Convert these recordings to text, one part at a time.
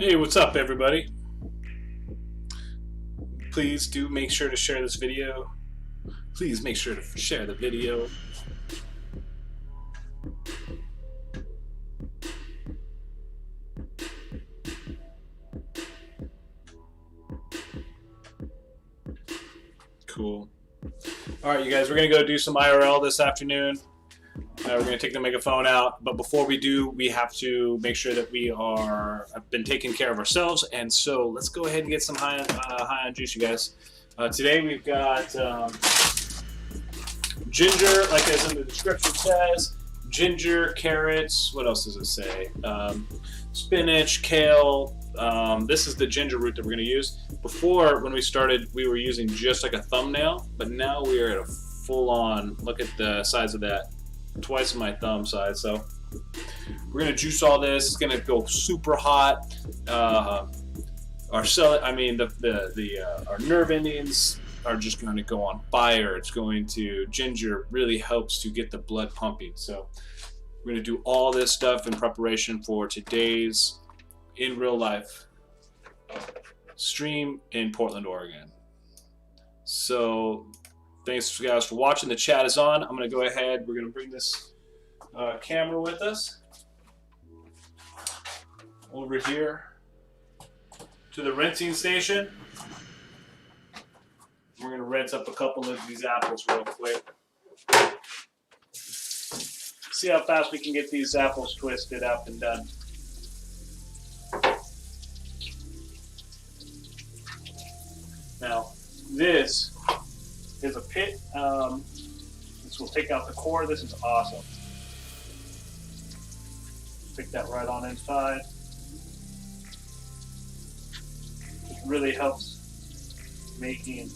Hey, what's up, everybody? Please do make sure to share this video. Please make sure to share the video. Cool. Alright, you guys, we're going to go do some IRL this afternoon. We're going to take the megaphone out, but before we do, we have to make sure that have been taking care of ourselves, and so let's go ahead and get some high on juice, you guys. Today we've got ginger, like as in the description says, ginger, carrots, what else does it say? Spinach, kale. This is the ginger root that we're going to use. Before, when we started, we were using just like a thumbnail, but now we are at a full-on, look at the size of that. Twice my thumb size. So we're gonna juice all this. It's gonna go super hot. Our nerve endings are just going to go on fire. It's going to, ginger really helps to get the blood pumping. So we're gonna do all this stuff in preparation for today's in real life stream in Portland, Oregon. So thanks guys for watching. The chat is on. I'm going to go ahead. We're going to bring this camera with us over here to the rinsing station. We're going to rinse up a couple of these apples real quick. See how fast we can get these apples twisted up and done. Now, this is a pit. This will take out the core. This is awesome. Stick that right on inside. It really helps making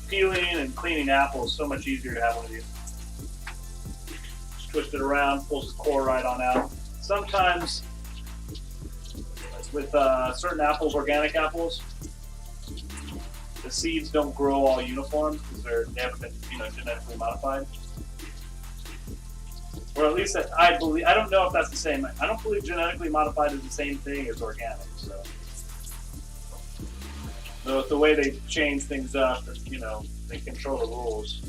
peeling and cleaning apples so much easier to have one of these. Just twist it around, pulls the core right on out. Sometimes with certain apples, organic apples, the seeds don't grow all uniform because they haven't been, genetically modified. Or at least I believe. I don't know if that's the same. I don't believe genetically modified is the same thing as organic. So, with the way they change things up, they control the rules.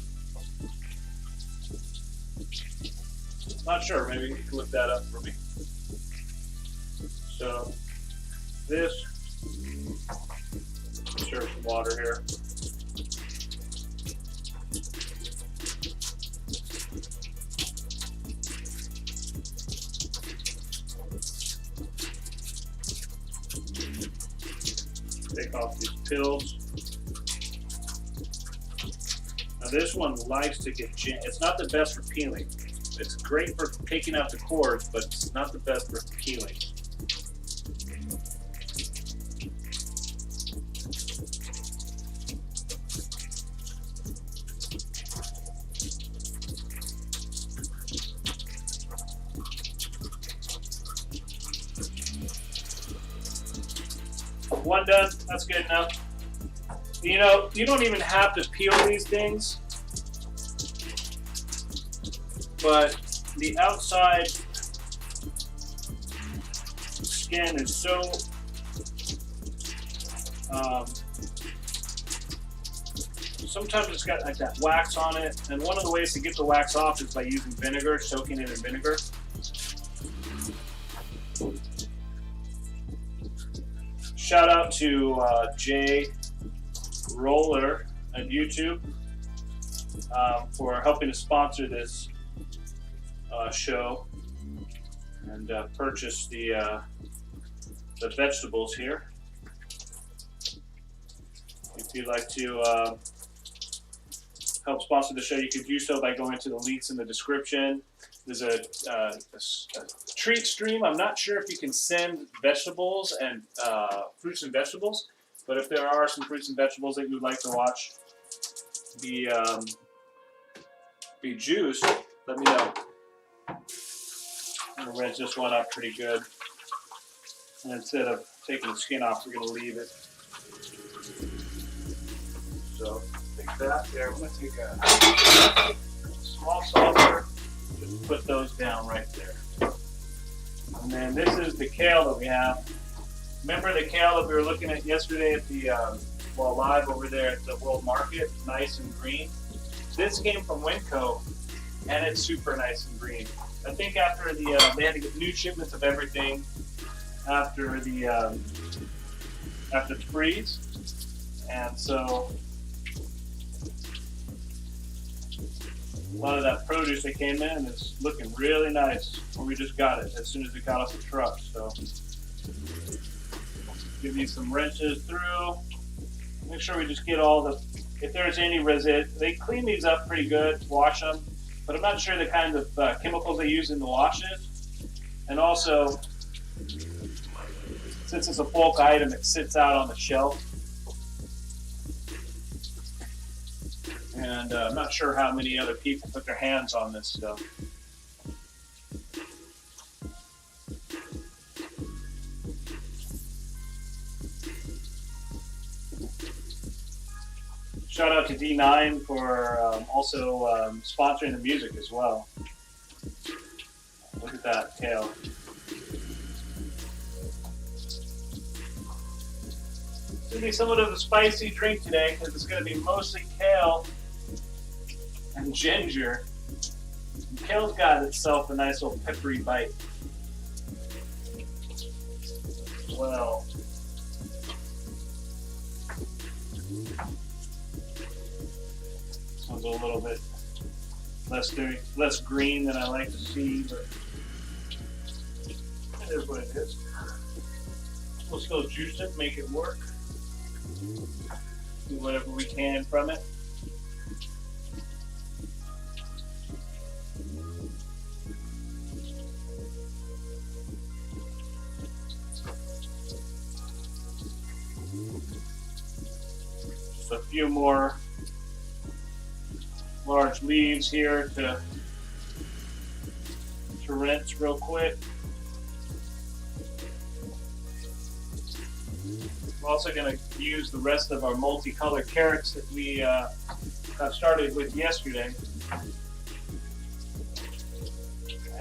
Not sure. Maybe you can look that up for me. So. This, stir some water here. Take off these pills. Now this one likes to get it's not the best for peeling. It's great for taking out the cores, but it's not the best for peeling. One done, that's good enough. You don't even have to peel these things, but the outside skin is so sometimes it's got like that wax on it, and one of the ways to get the wax off is by using vinegar, soaking it in vinegar. Shout out to Jay Roller at YouTube for helping to sponsor this show and purchase the vegetables here. If you'd like to help sponsor the show, you can do so by going to the links in the description. There's a treat stream. I'm not sure if you can send vegetables and fruits and vegetables, but if there are some fruits and vegetables that you'd like to watch be juiced, let me know. I'm gonna rinse this one up pretty good, and instead of taking the skin off, we're gonna leave it. So take that there. I'm gonna take a small saucer. Just put those down right there. And then this is the kale that we have. Remember the kale that we were looking at yesterday at the live over there at the World Market, nice and green. This came from Winco, and it's super nice and green. I think after the they had to get new shipments of everything after the freeze, and so a lot of that produce that came in is looking really nice. Well, we just got it as soon as it got off the truck. So give these some wrenches through. Make sure we just get all the, if there's any residue, they clean these up pretty good, wash them, but I'm not sure the kind of chemicals they use in the washes. And also, since it's a bulk item, it sits out on the shelf. And I'm not sure how many other people put their hands on this stuff. Shout out to D9 for also sponsoring the music as well. Look at that, Kale. It's going to be somewhat of a spicy drink today because it's going to be mostly kale and ginger. And kale's got itself a nice little peppery bite. Well, this one's a little bit less green than I like to see, but it is what it is. We'll still juice it, make it work. Do whatever we can from it. Just a few more large leaves here to rinse real quick. We're also going to use the rest of our multicolored carrots that we got started with yesterday.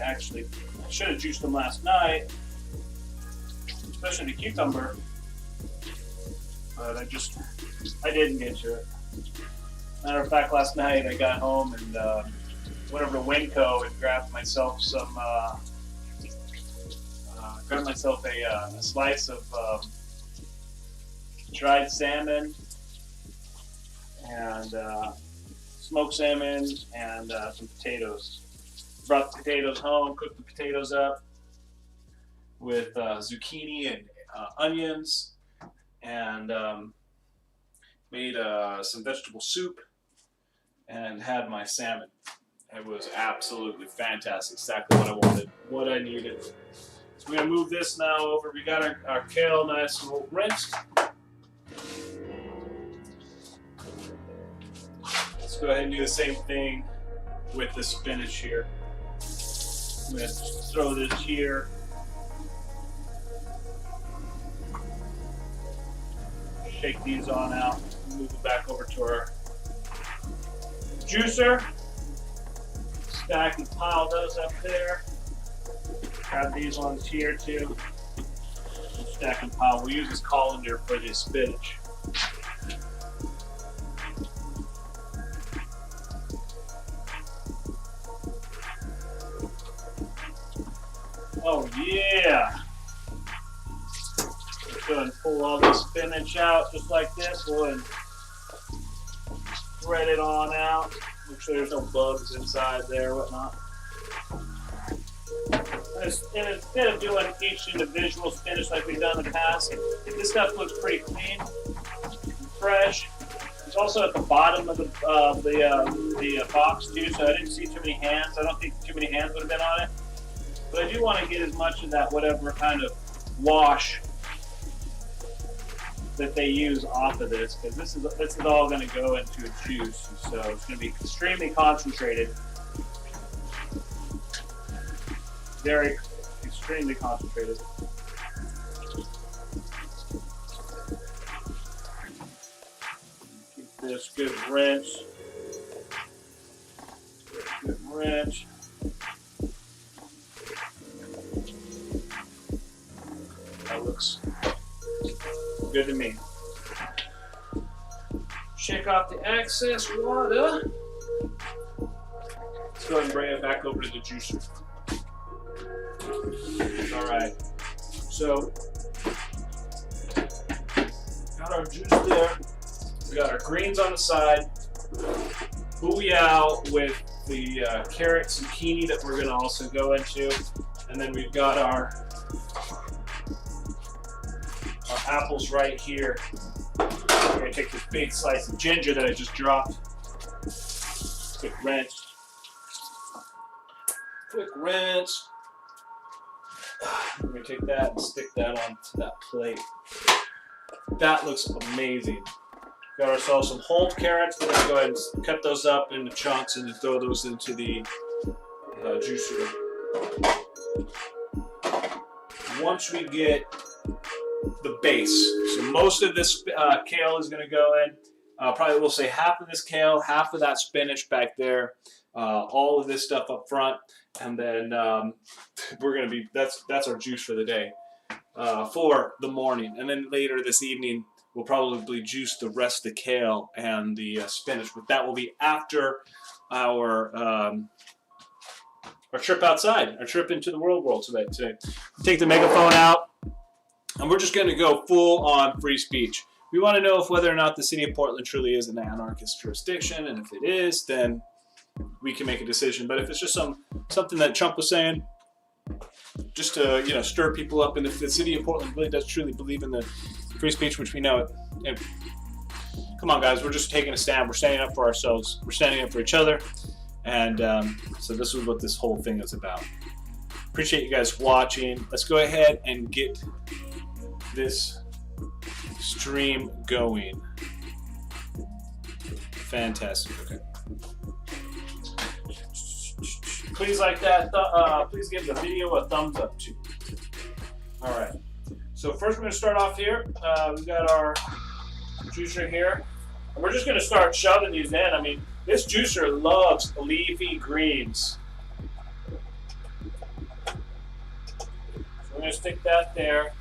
I should have juiced them last night, especially the cucumber, but I didn't get to it. Matter of fact, last night I got home and went over to Winco and grabbed myself a slice of dried salmon and smoked salmon and some potatoes. Brought the potatoes home, cooked the potatoes up with zucchini and onions, and made some vegetable soup and had my salmon. It was absolutely fantastic, exactly what I wanted, what I needed. So we're going to move this now over. We got our kale nice and rinsed. Let's go ahead and do the same thing with the spinach here. I'm going to throw this here. Shake these on out. Move it back over to our juicer. Stack and pile those up there. Grab these ones here too. And stack and pile. We'll use this colander for the spinach. Oh yeah! Let's go and pull all this spinach out just like this. We'll go and spread it on out. Make sure there's no bugs inside there, whatnot. And instead of doing each individual spinach like we've done in the past, this stuff looks pretty clean and fresh. It's also at the bottom of the box too, so I didn't see too many hands. I don't think too many hands would have been on it. But I do want to get as much of that whatever kind of wash that they use off of this, because this is all going to go into a juice, so it's going to be extremely concentrated, very extremely concentrated. Keep this good rinse. Good rinse. That looks good to me. Shake off the excess water. Let's go ahead and bring it back over to the juicer. All right. So, got our juice there. We got our greens on the side. Booyah with the carrot zucchini that we're going to also go into. And then we've got our apples right here. We're going to take this big slice of ginger that I just dropped. Quick rinse. Quick rinse. We're going to take that and stick that onto that plate. That looks amazing. Got ourselves some whole carrots. We're going to go ahead and cut those up into chunks and throw those into the juicer. Once we get the base, so most of this kale is going to go in. Probably we'll say half of this kale, half of that spinach back there, all of this stuff up front, and then we're going to be that's our juice for the day, for the morning, and then later this evening we'll probably juice the rest of the kale and the spinach, but that will be after our trip outside, our trip into the world today. Take the megaphone out, and we're just going to go full on free speech. We want to know if whether or not the city of Portland truly is an anarchist jurisdiction, and if it is, then we can make a decision. But if it's just something that Trump was saying, just to stir people up, and if the city of Portland really does truly believe in the free speech, which we know it, come on guys, we're just taking a stand. We're standing up for ourselves. We're standing up for each other, and so this is what this whole thing is about. Appreciate you guys watching. Let's go ahead and get this stream going. Fantastic. Okay. Please like that. Please give the video a thumbs up too. All right. So first we're going to start off here. We've got our juicer here, and we're just going to start shoving these in. I mean, this juicer loves leafy greens. So we're going to stick that there.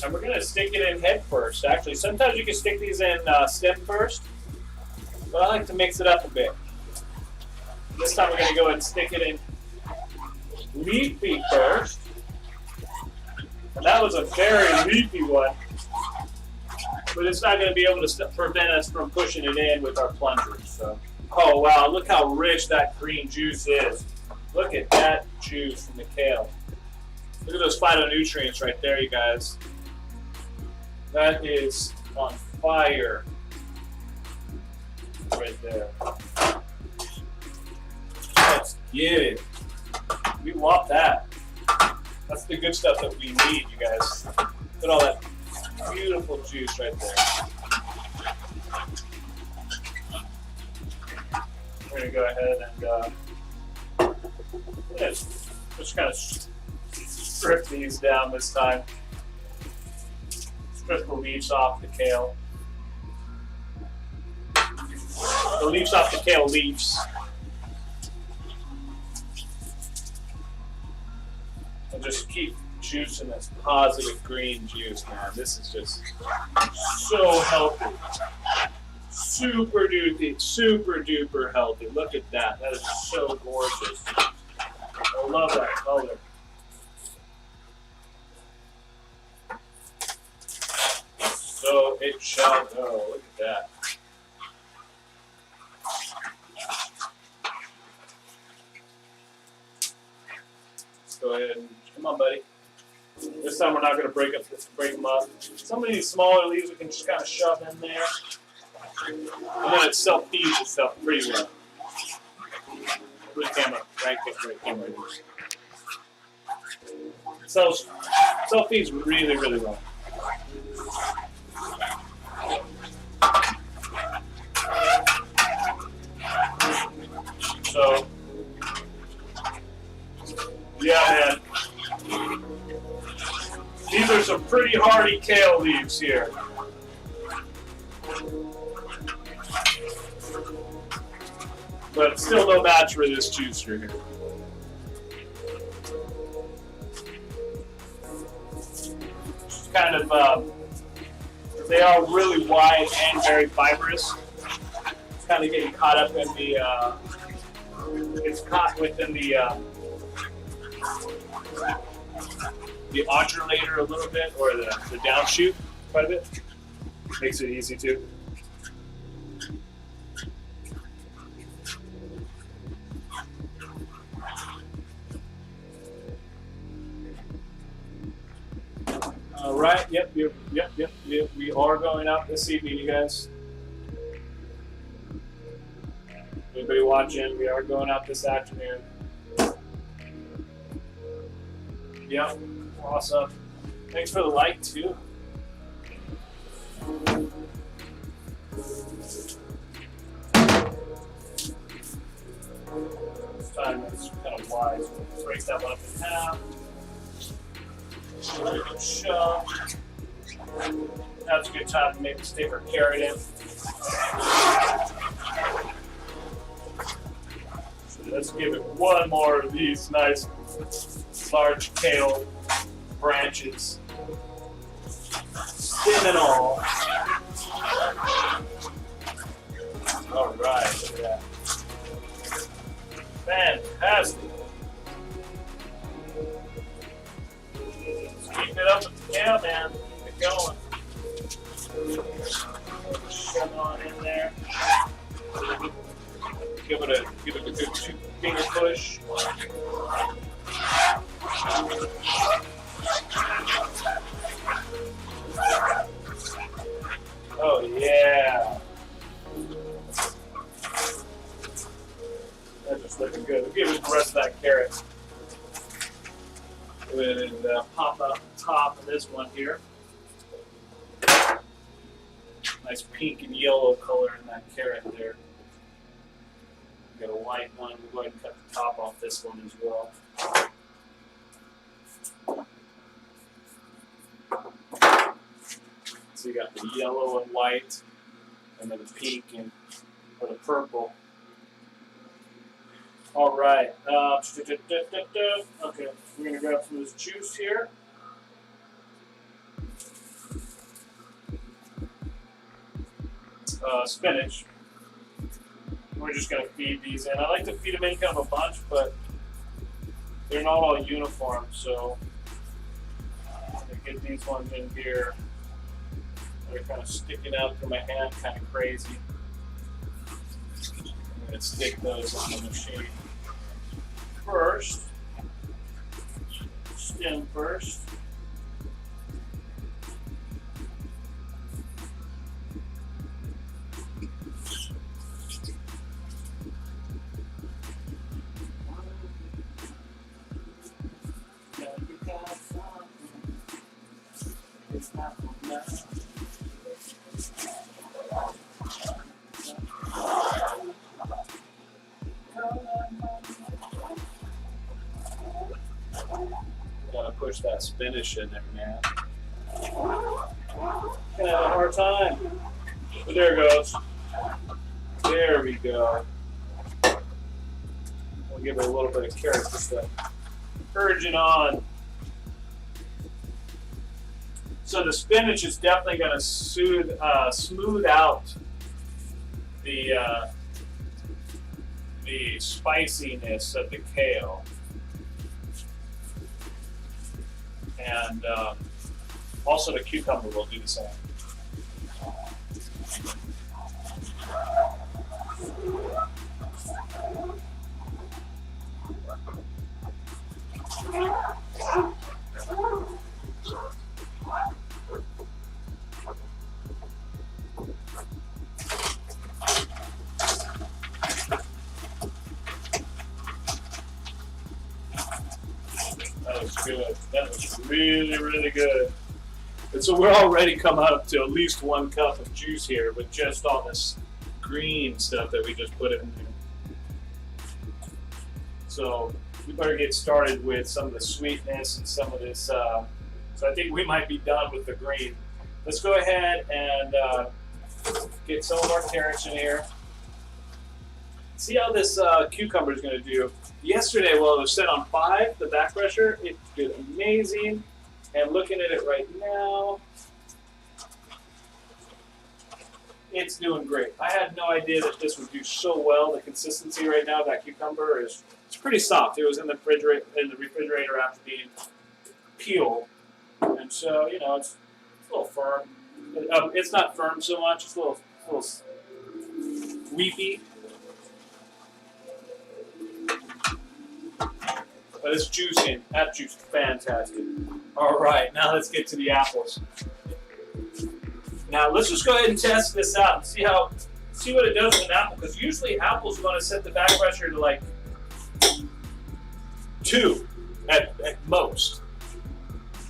And we're going to stick it in head first, actually. Sometimes you can stick these in stem first, but I like to mix it up a bit. This time we're going to go ahead and stick it in leafy first. And that was a very leafy one, but it's not going to be able to prevent us from pushing it in with our plungers. So, oh wow, look how rich that green juice is. Look at that juice from the kale. Look at those phytonutrients right there, you guys. That is on fire right there. Let's get it. We want that. That's the good stuff that we need, you guys. Look at all that beautiful juice right there. We're going to go ahead and just kind of strip these down this time. Strip the leaves off the kale. The leaves off the kale leaves. And just keep juicing this positive green juice, man. This is just so healthy. Super duper healthy. Look at that. That is so gorgeous. I love that color. So it shall go. Look at that. Let's go ahead and come on, buddy. This time we're not going to break them up. Some of these smaller leaves we can just kind of shove in there, and then it self-feeds itself pretty well. Good camera, right camera. It self-feeds really, really well. So, yeah, man. These are some pretty hardy kale leaves here. But still no match for this juicer here. kind of, they are really wide and very fibrous. It's kind of getting caught up in the, it's caught within the undulator a little bit, or the downshoot quite a bit. Makes it easy too. All right. Yep. We are going out this evening, you guys. Anybody watching? We are going out this afternoon. Yep. Awesome. Thanks for the like too. This time it's kind of wise. We'll break that one up in half. Shove. That's a good time to maybe stick our carrot in. So let's give it one more of these nice large kale branches. Stem and all. All right, look at that. Fantastic. Keep it up with the kale, man. Keep it going. Shove it on in there. Give it a good 2-finger push. Oh yeah. That's just looking good. We'll give it the rest of that carrot. And pop up the top of this one here. Nice pink and yellow color in that carrot there. Got a white one. We'll go ahead and cut the top off this one as well. So you got the yellow and white, and then the pink and or the purple. All right. Okay, we're gonna grab some of this juice here. Spinach. We're just gonna feed these in. I like to feed them in kind of a bunch, but they're not all uniform, so I'm gonna get these ones in here. They're kind of sticking out through my hand, kind of crazy. I'm gonna stick those on the machine first. Stem first. Gotta push that spinach in there, man. Gonna have a hard time. But there it goes. There we go. We'll give it a little bit of carrot just to urge it on. So the spinach is definitely going to smooth out the spiciness of the kale, and also the cucumber will do the same. That was good. That was really, really good. And so we're already come up to at least 1 cup of juice here with just all this green stuff that we just put in there. So we better get started with some of the sweetness and some of this. So I think we might be done with the green. Let's go ahead and get some of our carrots in here. See how this cucumber is going to do. Yesterday, while it was set on 5, the back pressure, it did amazing. And looking at it right now, it's doing great. I had no idea that this would do so well. The consistency right now of that cucumber it's pretty soft. It was in the refrigerator after being peeled, and so it's a little firm. It's not firm so much. It's a little weepy, but it's juicing. That juice is fantastic. All right, now let's get to the apples. Now let's just go ahead and test this out and see what it does with an apple. Because usually apples want to set the back pressure to like 2 at most.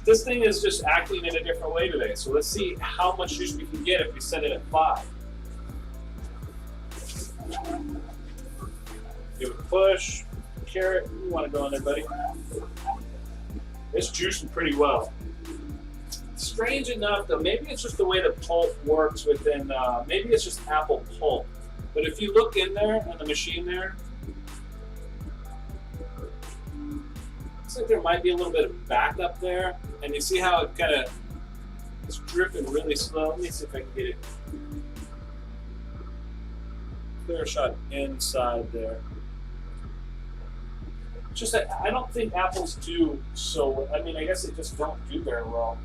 This thing is just acting in a different way today. So let's see how much juice we can get if we set it at 5. Give it a push. Carrot, you want to go in there, buddy? It's juicing pretty well. Strange enough, though, maybe it's just the way the pulp works within, maybe it's just apple pulp. But if you look in there, on the machine there, looks like there might be a little bit of backup there. And you see how it kind of is dripping really slow? Let me see if I can get it. Clear shot inside there. Just that I don't think apples do so. I mean, I guess they just don't do very well.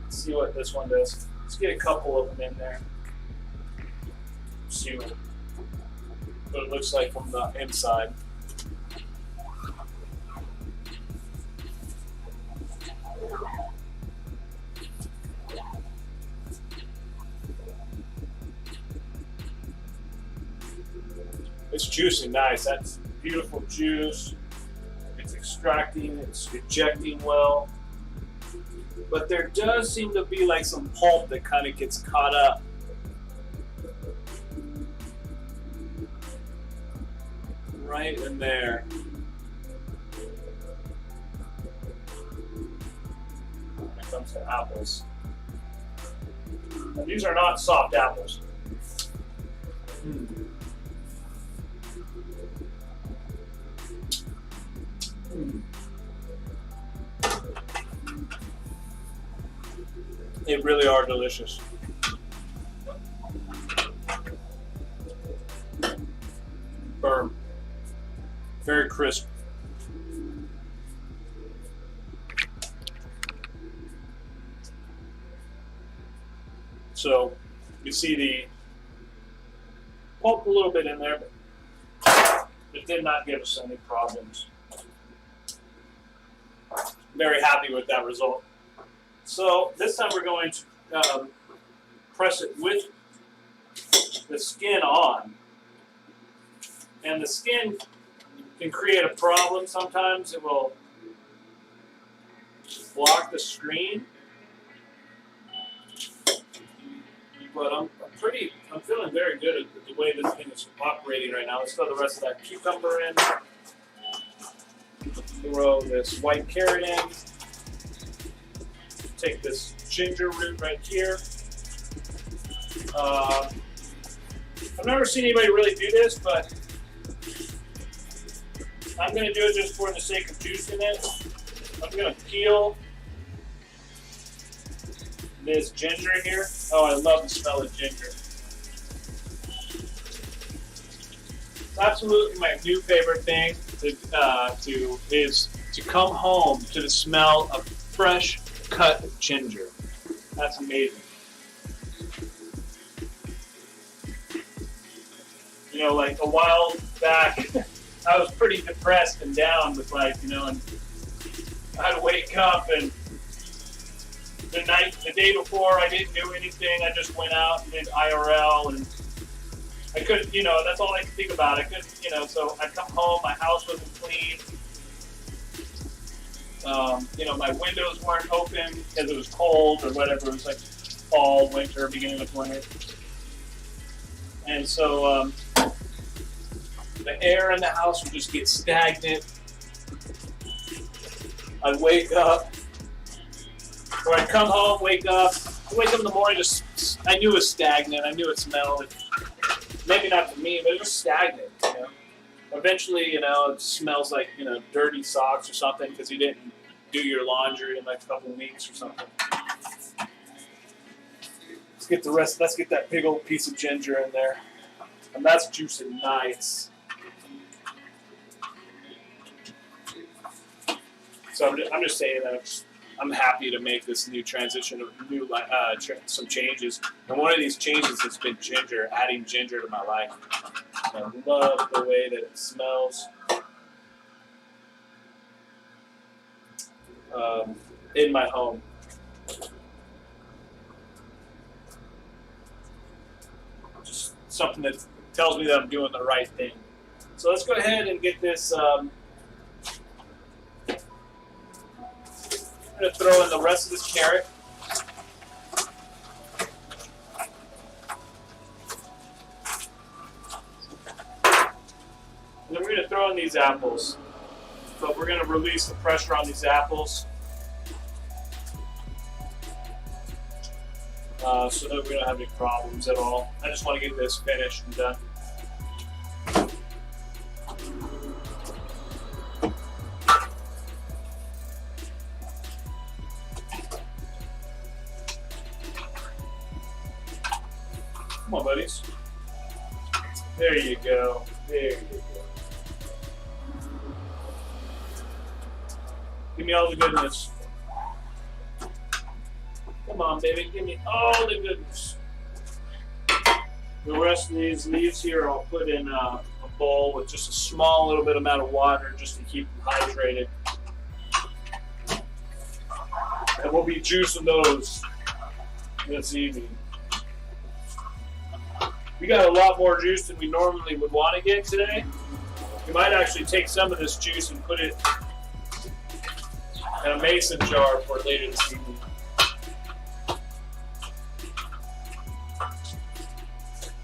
Let's see what this one does. Let's get a couple of them in there. See what it looks like from the inside. It's juicing nice. That's beautiful juice. It's extracting, it's ejecting well. But there does seem to be like some pulp that kind of gets caught up. Right in there. When it comes to apples. Now, these are not soft apples. They really are delicious. Firm. Very crisp. So you see the pulp a little bit in there, but it did not give us any problems. Very happy with that result. So this time we're going to press it with the skin on. And the skin can create a problem sometimes. It will block the screen. But I'm feeling very good at the way this thing is operating right now. Let's throw the rest of that cucumber in. Throw this white carrot in. Take this ginger root right here. I've never seen anybody really do this, but I'm going to do it just for the sake of juicing it. I'm going to peel this ginger here. Oh, I love the smell of ginger. It's absolutely my new favorite thing is to come home to the smell of fresh cut ginger. That's amazing. You know, like a while back, I was pretty depressed and down with and I'd wake up and the day before I didn't do anything. I just went out and did IRL and I couldn't, that's all I could think about. I couldn't, so I'd come home, my house wasn't clean. My windows weren't open because it was cold or whatever. It was like fall, winter, beginning of winter. And so the air in the house would just get stagnant. I'd wake up, or I'd come home, wake up in the morning, I knew it was stagnant. I knew it smelled. Maybe not for me, but it was stagnant, Eventually, it smells like, dirty socks or something because you didn't do your laundry in like a couple weeks or something. Let's get the rest. Let's get that big old piece of ginger in there, and that's juicing nice. So I'm just saying that I'm happy to make this new transition of some changes. And one of these changes has been ginger, adding ginger to my life. I love the way that it smells in my home. Just something that tells me that I'm doing the right thing. So let's go ahead and get this. I'm going to throw in the rest of this carrot. And then we're going to throw in these apples. But we're going to release the pressure on these apples so that we don't have any problems at all. I just want to get this finished and done. Come on, buddies. There you go. There you go. Give me all the goodness. Come on, baby. Give me all the goodness. The rest of these leaves here I'll put in a bowl with just a small little bit amount of water just to keep them hydrated. And we'll be juicing those this evening. We got a lot more juice than we normally would want to get today. We might actually take some of this juice and put it in a mason jar for later this evening.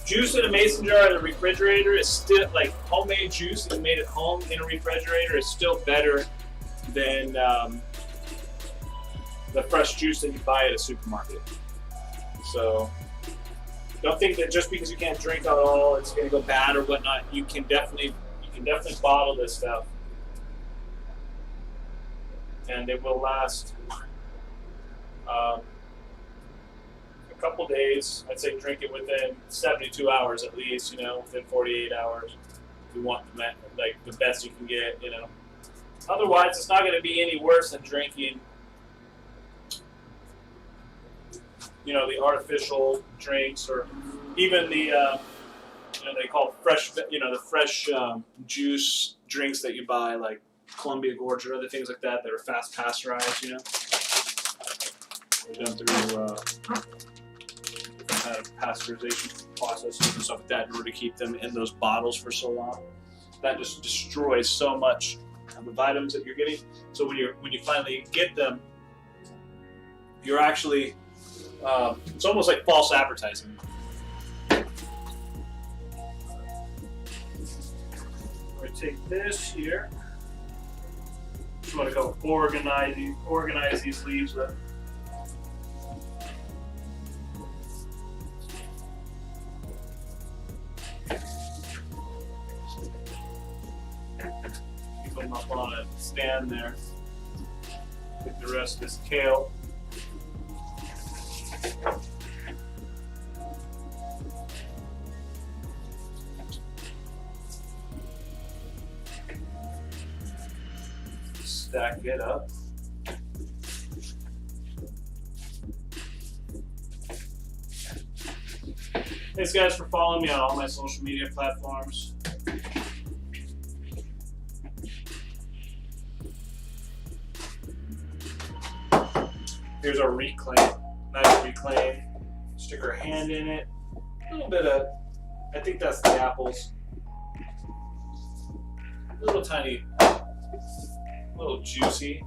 Juice in a mason jar in a refrigerator is still, like homemade juice that you made at home in a refrigerator is still better than the fresh juice that you buy at a supermarket. So don't think that just because you can't drink it all, it's going to go bad or whatnot. You can definitely bottle this stuff, and it will last a couple days. I'd say drink it within 72 hours at least. Within 48 hours. You want the best you can get. Otherwise, it's not going to be any worse than drinking. The artificial drinks, or even the they call fresh, the fresh juice drinks that you buy, like Columbia Gorge or other things like that are fast pasteurized. They're done through different kind of pasteurization processes and stuff like that in order to keep them in those bottles for so long. That just destroys so much of the vitamins that you're getting. So when you finally get them, you're actually it's almost like false advertising. I'm going to take this here. Just want to go organize these leaves with. Keep them up on a stand there. Get the rest of this kale. Stack it up. Thanks guys for following me on all my social media platforms. Here's our reclaim. Nice reclaim. Stick our hand in it. A little bit of, I think that's the apples. A little tiny, a little juicy.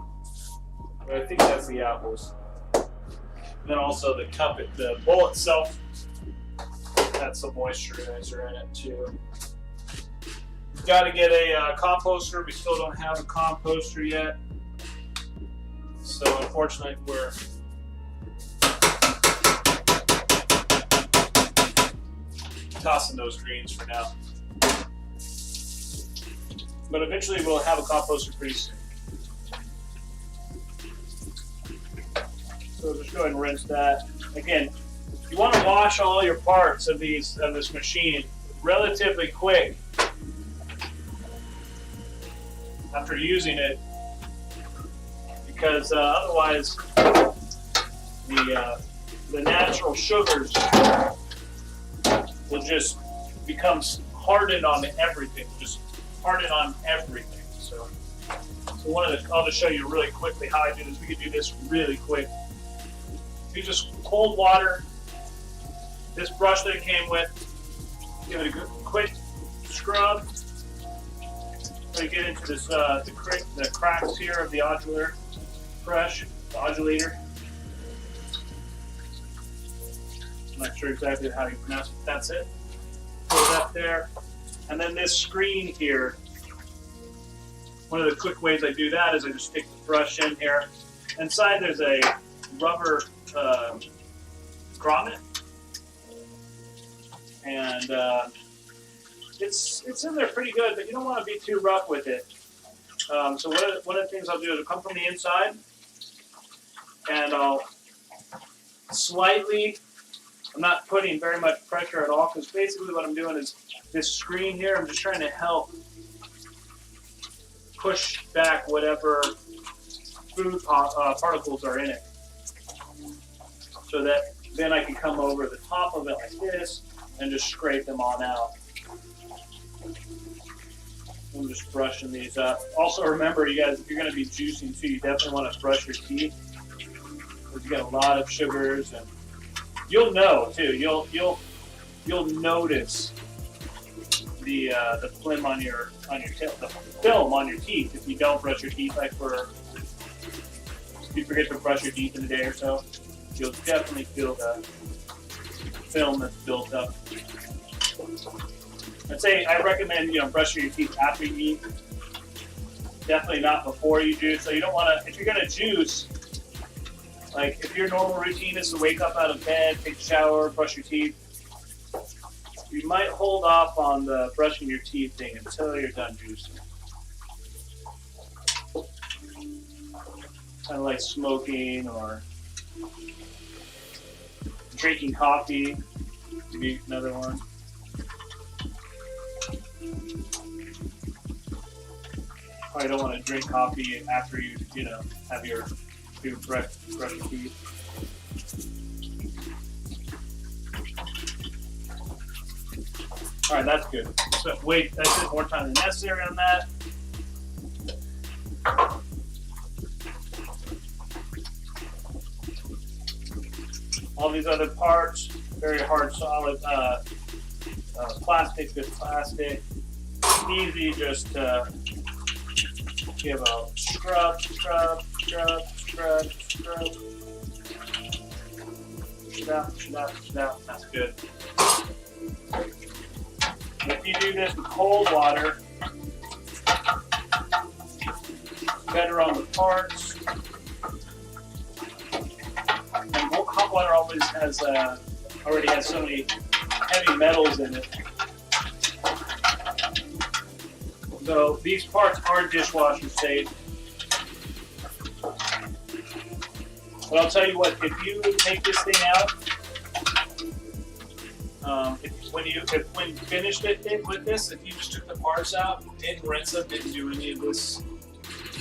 But I think that's the apples. And then also the cup, the bowl itself had some moisturizer in it too. We've got to get a composter. We still don't have a composter yet. So unfortunately, we're tossing those greens for now. But eventually we'll have a composter pretty soon. So just go ahead and rinse that. Again, you want to wash all your parts of this machine relatively quick after using it, because otherwise the natural sugars will just become hardened on everything. Just hardened on everything. So I'll just show you really quickly how I do this. We can do this really quick. You just cold water this brush that it came with, give it a good quick scrub. So you get into this the cracks here of the odular brush, the odulator. I'm not sure exactly how you pronounce it. That's it. Put it up there. And then this screen here, one of the quick ways I do that is I just stick the brush in here. Inside there's a rubber grommet, and it's in there pretty good, but you don't want to be too rough with it. So one of the things I'll do is I'll come from the inside, and I'll slightly, I'm not putting very much pressure at all, because basically what I'm doing is this screen here, I'm just trying to help push back whatever food particles are in it, so that then I can come over the top of it like this and just scrape them on out. I'm just brushing these up. Also remember, you guys, if you're going to be juicing too, you definitely want to brush your teeth, because you got a lot of sugars, and you'll know too. You'll notice the film on your the film on your teeth if you don't brush your teeth. Like if you forget to brush your teeth in a day or so, you'll definitely feel the film that's built up. I recommend brushing your teeth after you eat. Definitely not before you juice. So you don't want to, if you're gonna juice, like if your normal routine is to wake up out of bed, take a shower, brush your teeth, you might hold off on the brushing your teeth thing until you're done juicing. Kind of like smoking or drinking coffee would be another one. Probably don't want to drink coffee after you have your brush your teeth. All right, that's good. So wait, that's it. More time than necessary on that. All these other parts, very hard, solid plastic, good plastic. Easy, just give a scrub. Push it out. That's good. If you do this with cold water, better on the parts. And hot water always already has so many heavy metals in it. So these parts are dishwasher safe. But I'll tell you what, if you take this thing out, when you finished with this, if you just took the parts out, didn't rinse them, didn't do any of this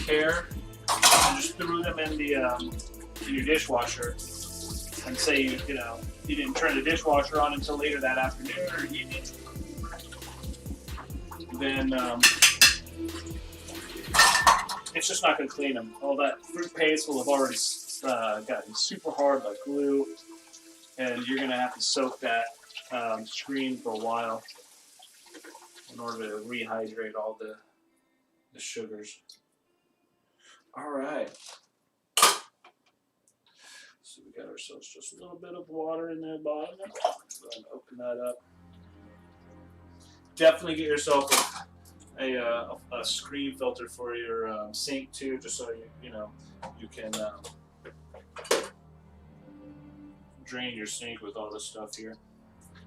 care, and just threw them in your dishwasher, and say you didn't turn the dishwasher on until later that afternoon or evening, then it's just not going to clean them. All that fruit paste will have already gotten super hard like glue, and you're going to have to soak that screen for a while in order to rehydrate all the sugars. All right. So we got ourselves just a little bit of water in the bottom. Go ahead and open that up. Definitely get yourself a screen filter for your sink too, just so you can drain your sink with all this stuff here.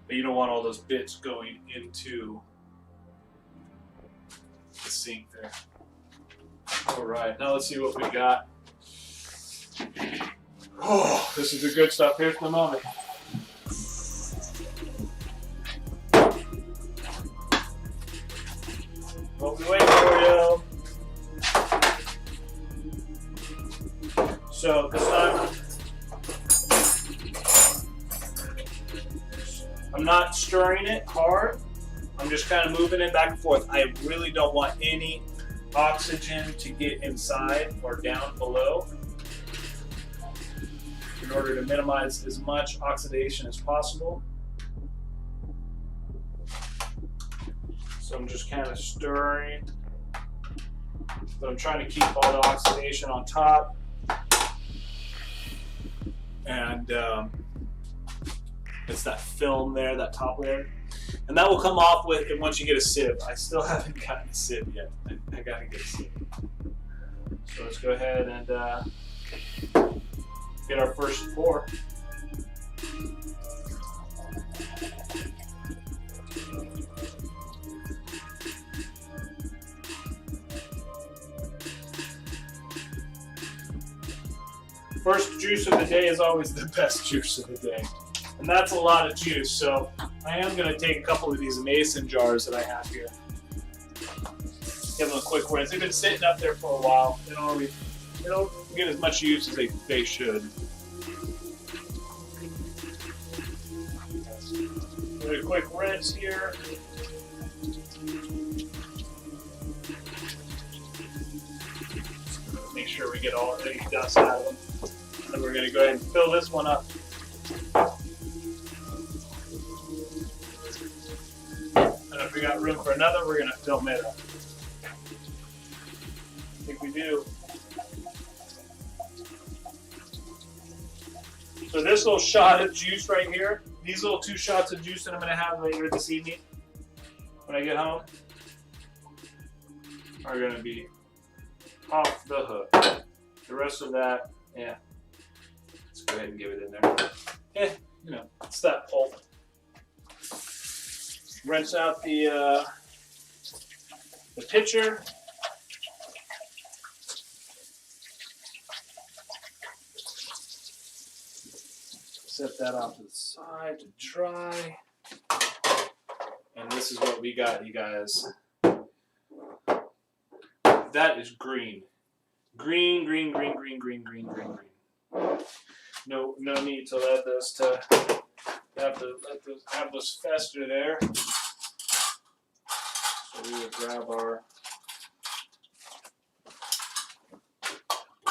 But you don't want all those bits going into the sink there. All right, now let's see what we got. Oh, this is the good stuff. Here's the moment. What we wait for, you. So this time, I'm not stirring it hard. I'm just kind of moving it back and forth. I really don't want any oxygen to get inside or down below in order to minimize as much oxidation as possible. So I'm just kind of stirring, but I'm trying to keep all the oxidation on top. And it's that film there, that top layer. And that will come off with it once you get a sieve. I still haven't gotten a sieve yet. I gotta get a sieve. So let's go ahead and get our first pour. First juice of the day is always the best juice of the day. And that's a lot of juice, so I am going to take a couple of these mason jars that I have here. Give them a quick rinse. They've been sitting up there for a while. They don't get as much use as they should. Give it a quick rinse here. Make sure we get all any dust out of them. And then we're going to go ahead and fill this one up. And if we got room for another, we're going to fill it up. I think we do. So this little shot of juice right here, these little 2 shots of juice that I'm going to have later this evening when I get home are going to be off the hook. The rest of that, yeah. Let's go ahead and give it in there. Yeah, you know, it's that pulp. Rinse out the pitcher. Set that off to the side to dry. And this is what we got, you guys. That is green. Green, green, green, green, green, green, green, green. No need to let those have those fester there. So we would grab our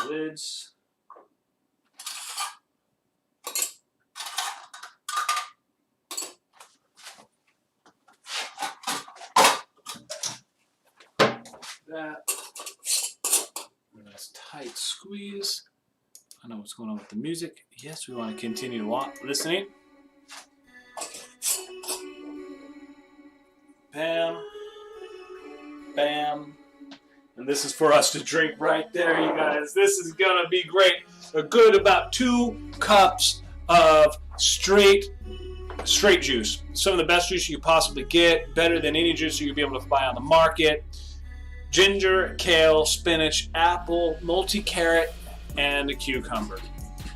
lids. That. A nice tight squeeze. I know what's going on with the music. Yes, we want to continue to listening. Bam. Bam. And this is for us to drink right there, you guys. This is going to be great. A good about 2 cups of straight juice. Some of the best juice you could possibly get. Better than any juice you could be able to buy on the market. Ginger, kale, spinach, apple, multi-carrot, and a cucumber.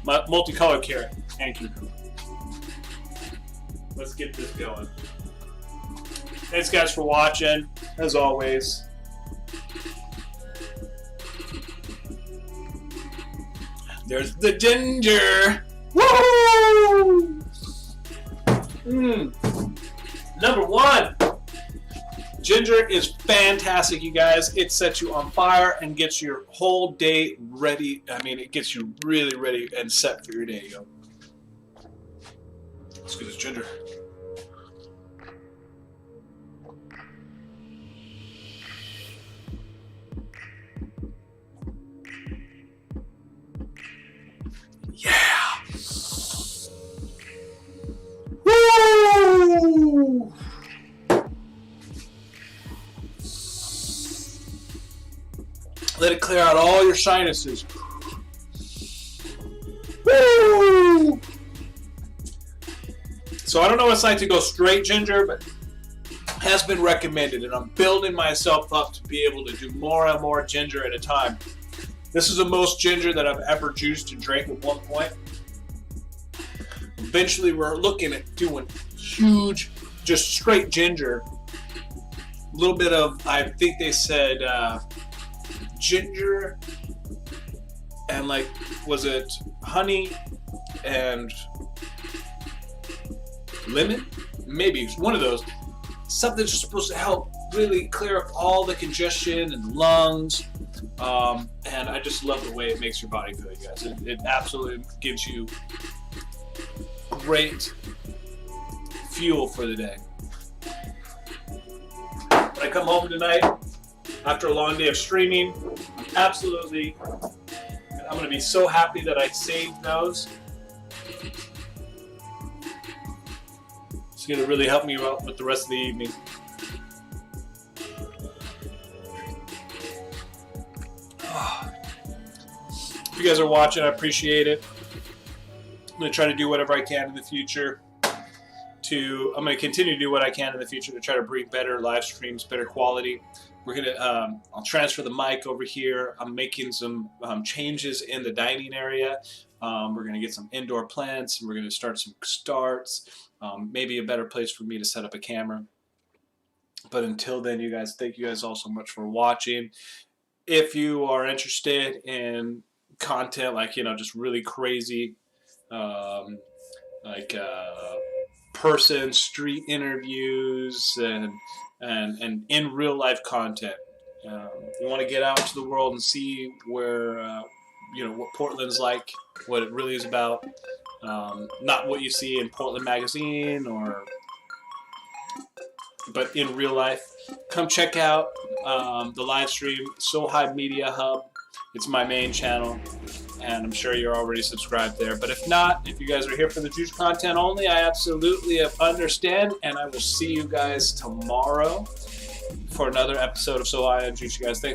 Multicolored carrot and cucumber. Let's get this going. Thanks, guys, for watching. As always. There's the ginger. Woo! Number 1. Ginger is fantastic, you guys. It sets you on fire and gets your whole day ready. I mean, it gets you really ready and set for your day, yo. Let's get this ginger. Yeah. Woo! Let it clear out all your sinuses. Woo! So I don't know what it's like to go straight ginger, but it has been recommended, and I'm building myself up to be able to do more and more ginger at a time. This is the most ginger that I've ever juiced and drank at one point. Eventually, we're looking at doing huge, just straight ginger. A little bit of, I think they said ginger and like, was it honey and lemon? Maybe it's one of those. Something that's supposed to help really clear up all the congestion in the lungs. And I just love the way it makes your body feel, you guys. It absolutely gives you great fuel for the day. When I come home tonight, after a long day of streaming, I'm going to be so happy that I saved those. It's going to really help me out with the rest of the evening. If you guys are watching, I appreciate it. I'm going to try to do whatever I can in the future. I'm going to continue to do what I can in the future to try to bring better live streams, better quality. We're going to, I'll transfer the mic over here. I'm making some changes in the dining area. We're going to get some indoor plants, and we're going to start some starts. Maybe a better place for me to set up a camera. But until then, you guys, thank you guys all so much for watching. If you are interested in content like, just really crazy, street interviews and in real life content. You want to get out to the world and see where what Portland's like, what it really is about. Not what you see in Portland Magazine but in real life. Come check out the live stream, SOHi Media Hub. It's my main channel, and I'm sure you're already subscribed there. But if not, if you guys are here for the juice content only, I absolutely understand, and I will see you guys tomorrow for another episode of SOHi and Juice. You guys, thanks.